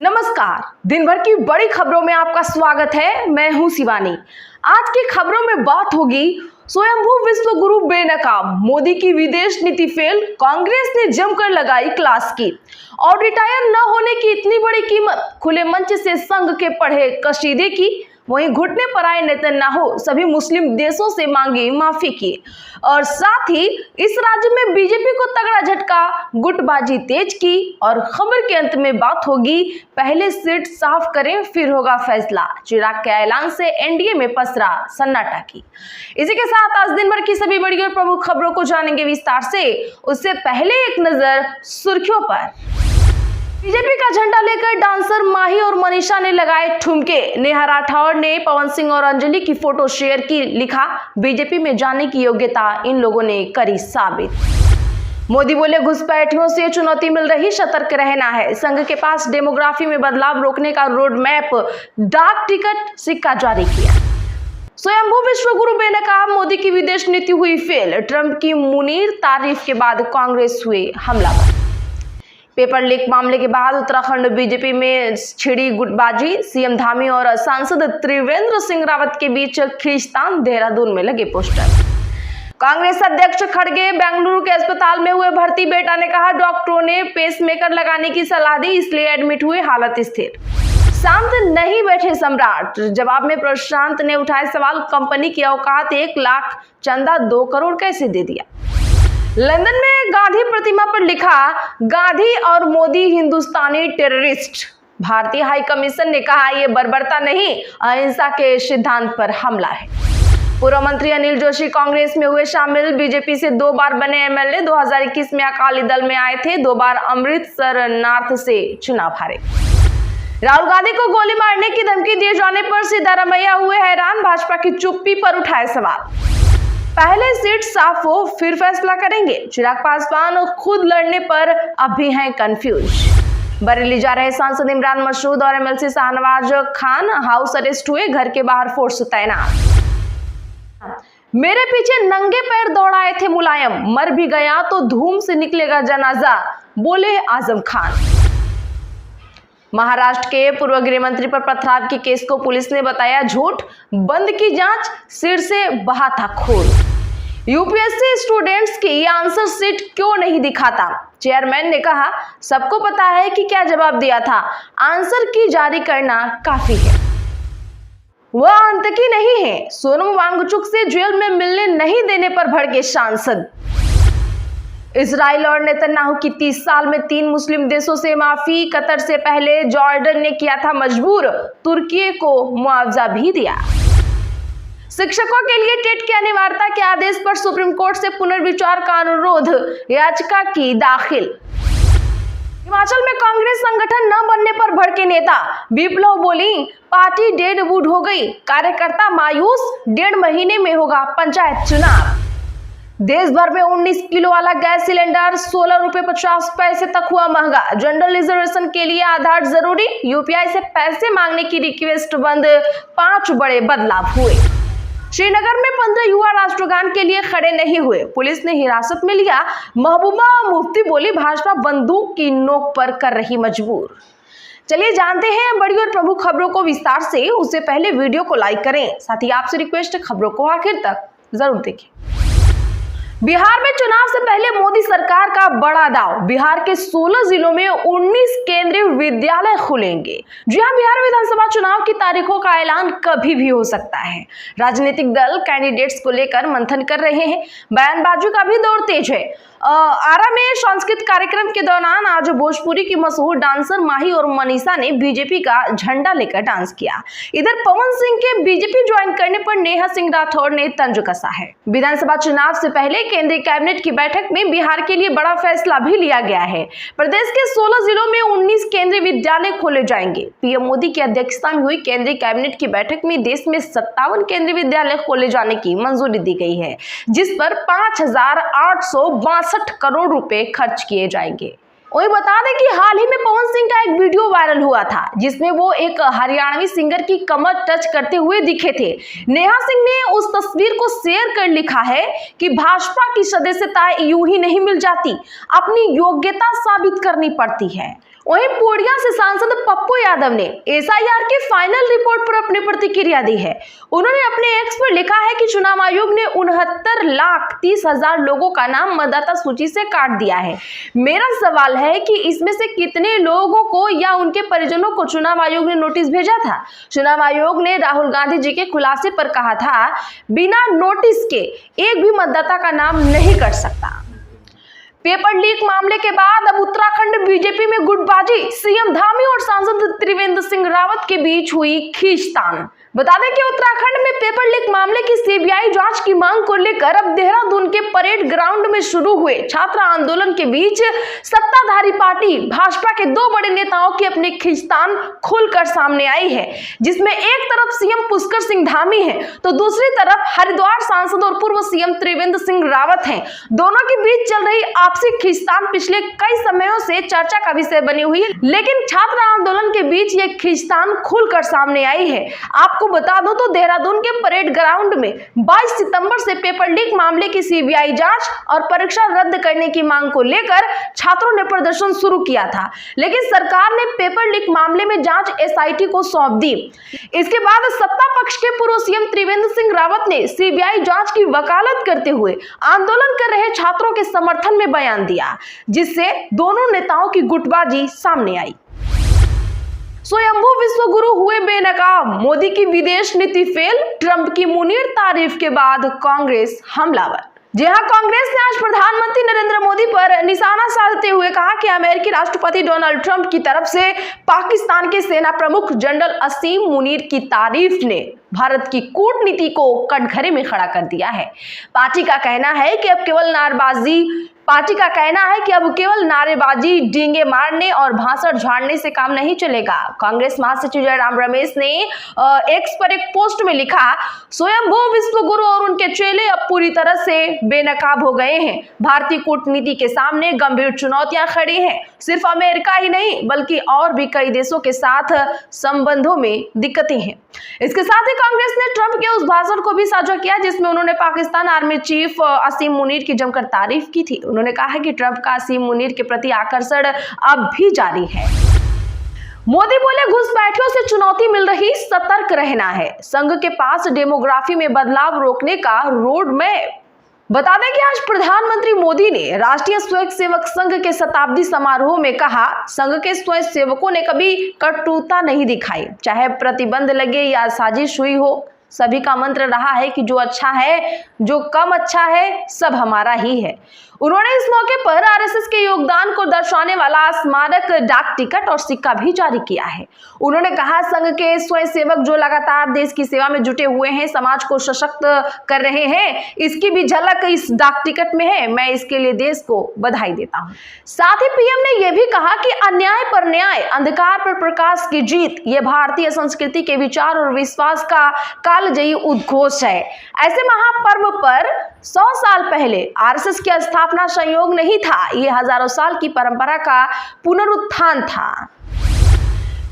नमस्कार। दिन भर की बड़ी खबरों में आपका स्वागत है। मैं हूं शिवानी। आज की खबरों में बात होगी स्वयंभू विश्व गुरु बेनकाब, मोदी की विदेश नीति फेल, कांग्रेस ने जमकर लगाई क्लास की, और रिटायर न होने की इतनी बड़ी कीमत, खुले मंच से संघ के पढ़े कसीदे की। वहीं घुटने पर आए नेतन्याहू सभी मुस्लिम देशों से मांगी माफी की, और साथ ही इस राज्य में बीजेपी को तगड़ा झटका, गुटबाजी तेज की। और खबर के अंत में बात होगी पहले सीट साफ करें फिर होगा फैसला, चिराग के ऐलान से एनडीए में पसरा सन्नाटा की। इसी के साथ आज दिन भर की सभी बड़ी और प्रमुख खबरों को जानेंगे विस्तार से। उससे पहले एक नजर सुर्खियों पर। बीजेपी का झंडा लेकर डांसर माही और मनीषा ने लगाए ठुमके। नेहा राठौर ने पवन सिंह और अंजलि की फोटो शेयर की, लिखा बीजेपी में जाने की योग्यता इन लोगों ने करी साबित। मोदी बोले घुसपैठियों से चुनौती मिल रही, सतर्क रहना है। संघ के पास डेमोग्राफी में बदलाव रोकने का रोड मैप, डाक टिकट सिक्का जारी किया। स्वयंभू विश्व गुरु बेनकाब, मोदी की विदेश नीति हुई फेल, ट्रंप की मुनीर तारीफ के बाद कांग्रेस हुए हमलावर। पेपर लीक मामले के बाद उत्तराखंड बीजेपी में छिड़ी गुटबाजी, सीएम धामी और सांसद त्रिवेंद्र सिंह रावत के बीच खींचतान, देहरादून में लगे पोस्टर। कांग्रेस अध्यक्ष खड़गे बेंगलुरु के अस्पताल में हुए भर्ती, बेटा ने कहा डॉक्टरों ने पेसमेकर लगाने की सलाह दी, इसलिए एडमिट हुए, हालत स्थिर। शांत नहीं बैठे सम्राट, जवाब में प्रशांत ने उठाए सवाल, कंपनी की औकात 1 लाख, चंदा 2 करोड़ कैसे दे दिया। लंदन में गांधी प्रतिमा पर लिखा गांधी और मोदी हिंदुस्तानी टेररिस्ट। भारतीय हाई कमीशन ने कहा यह बर्बरता नहीं, अहिंसा के सिद्धांत पर हमला है। पूर्व मंत्री अनिल जोशी कांग्रेस में हुए शामिल, बीजेपी से 2 बार बने एमएलए, 2021 में अकाली दल में आए थे, 2 बार अमृतसर नॉर्थ से चुनाव हारे। राहुल गांधी को गोली मारने की धमकी दिए जाने पर सिद्धारमैया हुए हैरान, भाजपा की चुप्पी पर उठाए सवाल। पहले सीट साफ हो फिर फैसला करेंगे, चिराग पासवान खुद लड़ने पर अब भी हैं कंफ्यूज। बरेली जा रहे सांसद इमरान मसूद और MLC Shahnawaz Khan house arrest हुए, घर के बाहर फोर्स तैनात। मेरे पीछे नंगे पैर दौड़ाए थे मुलायम, मर भी गया तो धूम से निकलेगा जनाजा, बोले आजम खान। महाराष्ट्र के पूर्व गृह मंत्री पर पथराव के केस को पुलिस ने बताया झूठ, बंद की जांच, सिर से बहा था खून। यूपीएससी स्टूडेंट्स की आंसर शीट क्यों नहीं दिखाता, चेयरमैन ने कहा सबको पता है कि क्या जवाब दिया था, आंसर की जारी करना काफी है। वह आतंकी नहीं है, सोनम वांगचुक से जेल में मिलने नहीं देने पर भड़के सांसद। इजराइल और नेतन्याहू की 30 साल में 3 मुस्लिम देशों से माफी, कतर से पहले जॉर्डन ने किया था मजबूर, तुर्की को मुआवजा भी दिया। शिक्षकों के लिए टेट की अनिवार्यता के आदेश पर सुप्रीम कोर्ट से पुनर्विचार का अनुरोध, याचिका की दाखिल। हिमाचल में कांग्रेस संगठन न बनने पर भड़के नेता, विप्लव बोली पार्टी डेड वुड हो गई, कार्यकर्ता मायूस, 1.5 महीने में होगा पंचायत चुनाव। देश भर में 19 किलो वाला गैस सिलेंडर 16 रुपए 50 पैसे तक हुआ महंगा, जनरल रिजर्वेशन के लिए आधार जरूरी, यूपीआई से पैसे मांगने की रिक्वेस्ट बंद, 5 बड़े बदलाव हुए। श्रीनगर में 15 युवा राष्ट्रगान के लिए खड़े नहीं हुए, पुलिस ने हिरासत में लिया। महबूबा मुफ्ती बोली भाजपा बंदूक की नोक पर कर रही मजबूर। चलिए जानते हैं बड़ी और प्रमुख खबरों को विस्तार से। उससे पहले वीडियो को लाइक करें, साथ ही आपसे रिक्वेस्ट है खबरों को आखिर तक जरूर देखें। बिहार में चुनाव से पहले मोदी सरकार का बड़ा दाव, बिहार के 16 जिलों में 19 केंद्रीय विद्यालय खुलेंगे। जी हां, बिहार विधानसभा चुनाव की तारीखों का ऐलान कभी भी हो सकता है। राजनीतिक दल कैंडिडेट्स को लेकर मंथन कर रहे हैं, बयानबाजी का भी दौर तेज है। आरा में सांस्कृतिक कार्यक्रम के दौरान आज भोजपुरी की मशहूर डांसर माही और मनीषा ने बीजेपी का झंडा लेकर डांस किया। इधर पवन सिंह के बीजेपी ज्वाइन करने पर नेहा सिंह राठौर ने तंज कसा है। विधानसभा चुनाव से पहले केंद्रीय कैबिनेट की बैठक में बिहार के लिए बड़ा फैसला भी लिया गया है। प्रदेश के 16 जिलों में 19 केंद्रीय विद्यालय खोले जाएंगे। पीएम मोदी की अध्यक्षता में हुई केंद्रीय कैबिनेट की बैठक में देश में 57 केंद्रीय विद्यालय खोले जाने की मंजूरी दी गई है, जिस पर 5,862 करोड़ रुपए खर्च किए जाएंगे। वही बता दें कि हाल ही में पवन सिंह का एक वीडियो वायरल हुआ था, जिसमें वो एक हरियाणवी सिंगर की कमर टच करते हुए दिखे थे। नेहा सिंह ने उस तस्वीर को शेयर कर लिखा है कि भाजपा की सदस्यता यूं ही नहीं मिल जाती, अपनी योग्यता साबित करनी पड़ती है। वहीं पूर्णिया से सांसद पप्पू यादव ने एसआईआर की फाइनल रिपोर्ट पर अपनी प्रतिक्रिया दी है। उन्होंने अपने एक्स पर लिखा है कि चुनाव आयोग ने 69,30,000 लोगों का नाम मतदाता सूची से काट दिया है। मेरा सवाल है कि इसमें से कितने लोगों को या उनके परिजनों को चुनाव आयोग ने नोटिस भेजा था। चुनाव आयोग ने राहुल गांधी जी के खुलासे पर कहा था, बिना नोटिस के एक भी मतदाता का नाम नहीं कट सकता। पेपर लीक मामले के बाद अब उत्तराखंड बीजेपी में गुटबाजी, सीएम धामी और सांसद त्रिवेंद्र सिंह रावत के बीच हुई खींचतान। बता दें कि उत्तराखंड में पेपर लीक मामले की सीबीआई जांच की मांग को लेकर अब देहरादून के परेड ग्राउंड में शुरू हुए छात्र आंदोलन के बीच सत्ताधारी पार्टी भाजपा के दो बड़े नेताओं की अपनी खींचतान खुलकर सामने आई है, जिसमें एक तरफ सीएम पुष्कर सिंह धामी है तो दूसरी तरफ हरिद्वार सांसद और पूर्व सीएम त्रिवेंद्र सिंह रावत हैं। दोनों के बीच चल रही आपसी खींचतान पिछले कई समयों से चर्चा का विषय बनी हुई है, लेकिन छात्र आंदोलन के बीच ये खींचतान खुलकर सामने आई है। आपको बता दो तो देहरादून के परेड ग्राउंड में 22 सितंबर से पेपर लीक मामले की सीबीआई जांच और परीक्षा रद्द करने की मांग को लेकर छात्रों ने प्रदर्शन शुरू किया था, लेकिन सरकार ने पेपर लीक मामले में जांच एसआईटी को सौंप दी। इसके बाद सत्ता पक्ष के पूर्व सीएम त्रिवेंद्र सिंह रावत ने सीबीआई जांच की वकालत करते हुए आंदोलन कर रहे छात्रों के समर्थन में बयान दिया, जिससे दोनों नेताओं की गुटबाजी सामने आई। स्वयंभू विश्वगुरु हुए बेनकाब, मोदी की विदेश नीति फेल, ट्रंप की मुनीर तारीफ के बाद कांग्रेस हमलावर। जी हां, कांग्रेस ने आज प्रधानमंत्री नरेंद्र मोदी पर निशाना साधते हुए कहा कि अमेरिकी राष्ट्रपति डोनाल्ड ट्रंप की तरफ से पाकिस्तान के सेना प्रमुख जनरल असीम मुनीर की तारीफ ने भारत की कूटनीति को कटघरे में खड़ा कर दिया है। पार्टी का कहना है कि अब केवल नारेबाजी, डींगे मारने और भाषण झाड़ने से काम नहीं चलेगा। कांग्रेस महासचिव जयराम रमेश ने एक्स पर एक पोस्ट में लिखा, स्वयंभू विश्वगुरु और उनके चेले अब पूरी तरह से बेनकाब हो गए हैं। भारतीय कूटनीति के सामने गंभीर चुनौतियां खड़ी हैं। सिर्फ अमेरिका ही नहीं बल्कि और भी कई देशों के साथ संबंधों में दिक्कतें हैं। इसके साथ ही कांग्रेस ने ट्रंप के उस भाषण को भी साझा किया जिसमें उन्होंने पाकिस्तान आर्मी चीफ असीम मुनीर की जमकर तारीफ की थी। उन्होंने कहा है कि ट्रंप का असीम मुनीर के प्रति आकर्षण अब भी जारी है। मोदी बोले, घुसपैठियों से चुनौती मिल रही, सतर्क रहना है। संघ के पास डेमोग्राफी में बदलाव रोकने का रोड मैप। बता दें कि आज प्रधानमंत्री मोदी ने राष्ट्रीय स्वयंसेवक संघ के शताब्दी समारोह में कहा, संघ के स्वयंसेवकों ने कभी कटुता नहीं दिखाई, चाहे प्रतिबंध लगे या साजिश हुई हो। सभी का मंत्र रहा है कि जो अच्छा है, जो कम अच्छा है, सब हमारा ही है। उन्होंने इस मौके पर आरएसएस के योगदान को दर्शाने वाला स्मारक डाक टिकट और सिक्का भी जारी किया है। उन्होंने कहा, संघ के स्वयंसेवक जो लगातार देश की सेवा में जुटे हुए हैं, समाज को सशक्त कर रहे हैं, इसकी भी झलक इस डाक टिकट में है। मैं इसके लिए देश को बधाई देता हूं। साथ ही पीएम ने यह भी कहा कि अन्याय पर न्याय, अंधकार पर प्रकाश की जीत, यह भारतीय संस्कृति के विचार और विश्वास का कालजयी उद्घोष है। ऐसे महापर्व पर 100 साल पहले आरएसएस की स्थापना संयोग नहीं था, यह हजारों साल की परंपरा का पुनरुत्थान था।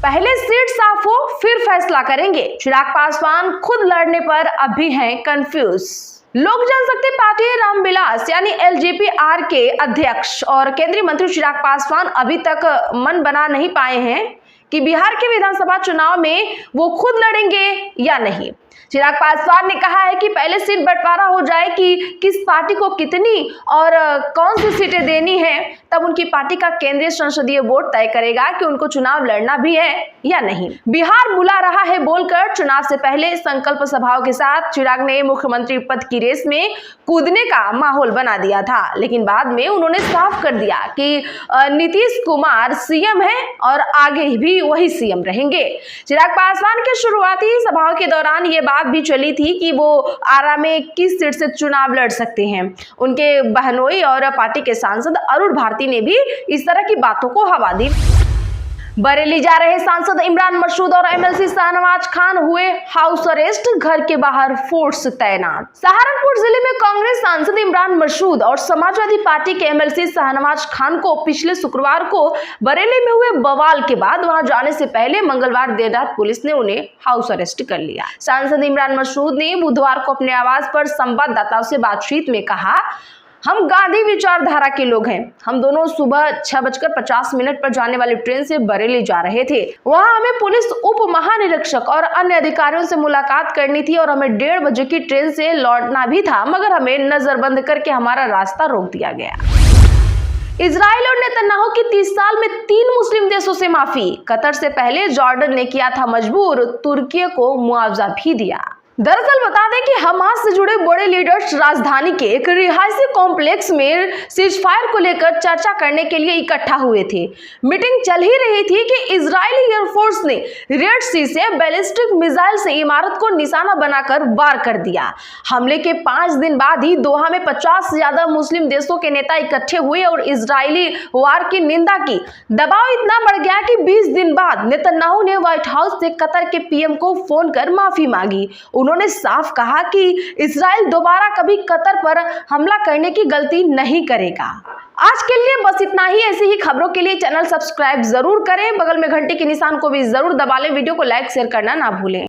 पहले सीट साफ हो फिर फैसला करेंगे, चिराग पासवान खुद लड़ने पर अब भी हैं कंफ्यूज। लोक जनशक्ति पार्टी रामविलास यानी एलजेपी-आर के अध्यक्ष और केंद्रीय मंत्री चिराग पासवान अभी तक मन बना नहीं पाए हैं कि बिहार के विधानसभा चुनाव में वो खुद लड़ेंगे या नहीं। चिराग पासवान ने कहा है कि पहले सीट बंटवारा हो जाए कि किस पार्टी को कितनी और कौन सी सीटें देनी है, तब उनकी पार्टी का केंद्रीय संसदीय बोर्ड तय करेगा कि उनको चुनाव लड़ना भी है या नहीं। बिहार बुला रहा है बोलकर चुनाव से पहले संकल्प सभाओं के साथ चिराग ने मुख्यमंत्री पद की रेस में कूदने का माहौल बना दिया था, लेकिन बाद में उन्होंने साफ कर दिया कि नीतीश कुमार सीएम है और आगे भी वही सीएम रहेंगे। चिराग पासवान के शुरुआती सभाओं के दौरान ये बात भी चली थी कि वो आरा में किस सीट से चुनाव लड़ सकते हैं। उनके बहनोई और पार्टी के सांसद अरुण भारती ने भी इस तरह की बातों को हवा दी। बरेली जा रहे सांसद इमरान मसूद और एमएलसी शाहनवाज खान हुए हाउस अरेस्ट, घर के बाहर फोर्स तैनात। सहारनपुर जिले में कांग्रेस सांसद इमरान मसूद और समाजवादी पार्टी के एमएलसी शाहनवाज खान को पिछले शुक्रवार को बरेली में हुए बवाल के बाद वहां जाने से पहले मंगलवार देर रात पुलिस ने उन्हें हाउस अरेस्ट कर लिया। सांसद इमरान मसूद ने बुधवार को अपने आवास पर संवाददाताओं से बातचीत में कहा, हम गांधी विचारधारा के लोग हैं। हम दोनों सुबह 6:50 पर जाने वाली ट्रेन से बरेली जा रहे थे। वहां हमें पुलिस उप महानिरीक्षक और अन्य अधिकारियों से मुलाकात करनी थी और हमें 1:30 बजे की ट्रेन से लौटना भी था, मगर हमें नजरबंद करके हमारा रास्ता रोक दिया गया। इजराइल और नेतन्याहू की 30 साल में 3 मुस्लिम देशों से माफी। कतर से पहले जॉर्डन ने किया था मजबूर, तुर्की को मुआवजा भी दिया। दरअसल बता दें कि हमास से जुड़े बड़े लीडर्स राजधानी के एक रिहायशी कॉम्प्लेक्स में सीजफायर को लेकर चर्चा करने के लिए इकट्ठा हुए थे। मीटिंग चल ही रही थी कि इजरायली एयरफोर्स ने रेड सी से बैलिस्टिक मिसाइल से इमारत को निशाना बनाकर वार कर दिया। हमले के 5 दिन बाद ही दोहा में 50 से ज्यादा मुस्लिम देशों के नेता इकट्ठे हुए और इजरायली वार की निंदा की। दबाव इतना बढ़ गया कि 20 दिन बाद नेतन्याहू ने व्हाइट हाउस से कतर के पीएम को फोन कर माफी मांगी। उन्होंने साफ कहा कि इजराइल दोबारा कभी कतर पर हमला करने की गलती नहीं करेगा। आज के लिए बस इतना ही। ऐसी ही खबरों के लिए चैनल सब्सक्राइब जरूर करें, बगल में घंटे के निशान को भी जरूर दबा लें, वीडियो को लाइक शेयर करना ना भूलें।